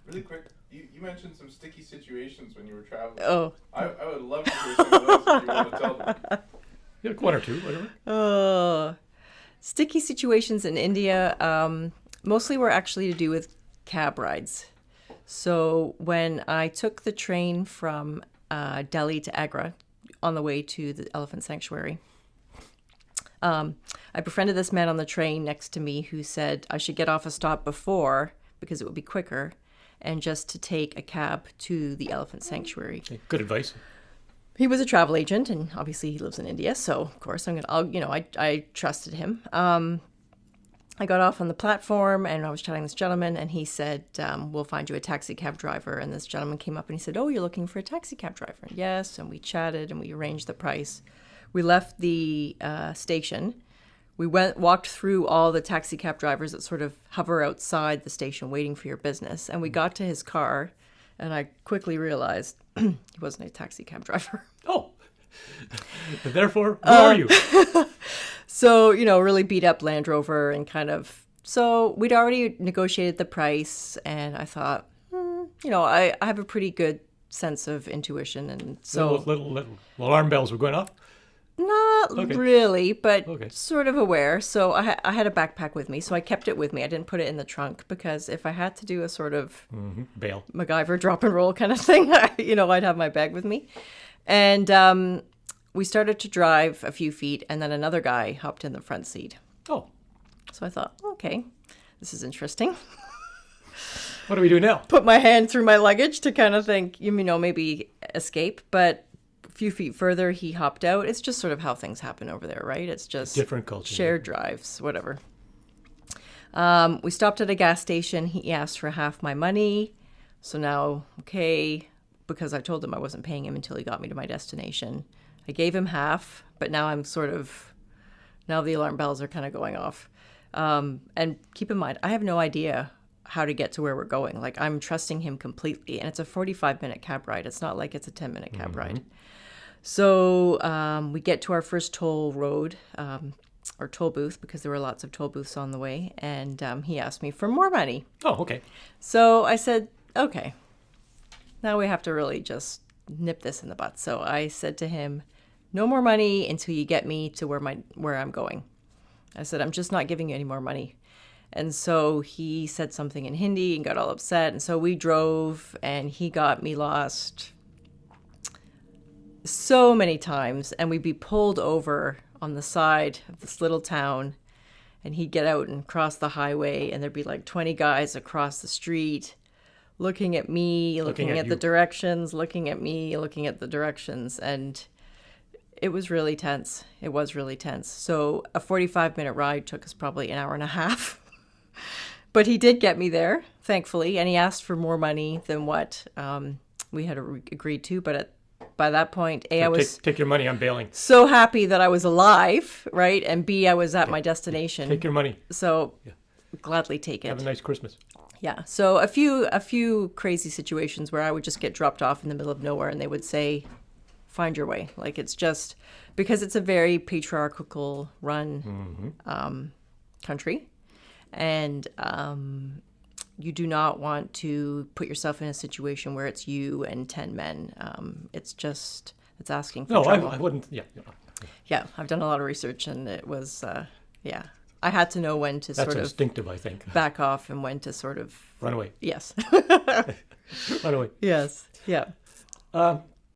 Really quick, you mentioned some sticky situations when you were traveling. Oh. I would love to hear some of those if you want to tell them. Yeah, one or two, whatever. Sticky situations in India mostly were actually to do with cab rides. So when I took the train from Delhi to Agra on the way to the elephant sanctuary, I befriended this man on the train next to me who said I should get off a stop before because it would be quicker and just to take a cab to the elephant sanctuary. Okay, good advice. He was a travel agent, and obviously he lives in India, so of course I trusted him. I got off on the platform, and I was chatting with this gentleman, and he said, "We'll find you a taxi cab driver." And this gentleman came up and he said, "Oh, you're looking for a taxi cab driver?" Yes, and we chatted and we arranged the price. We left the station. We walked through all the taxi cab drivers that sort of hover outside the station waiting for your business, and we got to his car, and I quickly realized he wasn't a taxi cab driver. Oh. Therefore, who are you? So, really beat up Land Rover and so we'd already negotiated the price, and I thought, I have a pretty good sense of intuition, and so... Little alarm bells were going off? Not really, but Okay. sort of aware. So I had a backpack with me, so I kept it with me. I didn't put it in the trunk because if I had to do a sort of Bail. MacGyver drop and roll kind of thing, I'd have my bag with me. And we started to drive a few feet, and then another guy hopped in the front seat. Oh. So I thought, okay, this is interesting. What do we do now? Put my hand through my luggage to kind of think, maybe escape, but a few feet further, he hopped out. It's just sort of how things happen over there, right? It's just different culture. Shared drives, whatever. We stopped at a gas station. He asked for half my money. So now, because I told him I wasn't paying him until he got me to my destination. I gave him half, but now now the alarm bells are kind of going off. And keep in mind, I have no idea how to get to where we're going. Like, I'm trusting him completely. And it's a 45-minute cab ride. It's not like it's a 10-minute cab ride. So we get to our first toll road, or toll booth, because there were lots of toll booths on the way. And he asked me for more money. Oh, okay. So I said, okay, now we have to really just nip this in the butt. So I said to him, no more money until you get me to where I'm going. I said, I'm just not giving you any more money. And so he said something in Hindi and got all upset. And so we drove, and he got me lost so many times. And we'd be pulled over on the side of this little town, and he'd get out and cross the highway, and there'd be like 20 guys across the street looking at me, looking at the directions, looking at me, looking at the directions. And it was really tense. It was really tense. So a 45-minute ride took us probably an hour and a half. But he did get me there, thankfully, and he asked for more money than what we had agreed to. But by that point, I was... Take your money, I'm bailing. So happy that I was alive, right? And B, I was at my destination. Take your money. So gladly take it. Have a nice Christmas. Yeah. So a few crazy situations where I would just get dropped off in the middle of nowhere, and they would say, find your way. Like, it's just because it's a very patriarchal run country. And you do not want to put yourself in a situation where it's you and 10 men. It's asking for trouble. No, I wouldn't. Yeah, I've done a lot of research, and it was, I had to know when to That's sort of instinctive, I think. back off and when to sort of... Run away. Yes. Run away. Yes. Yeah.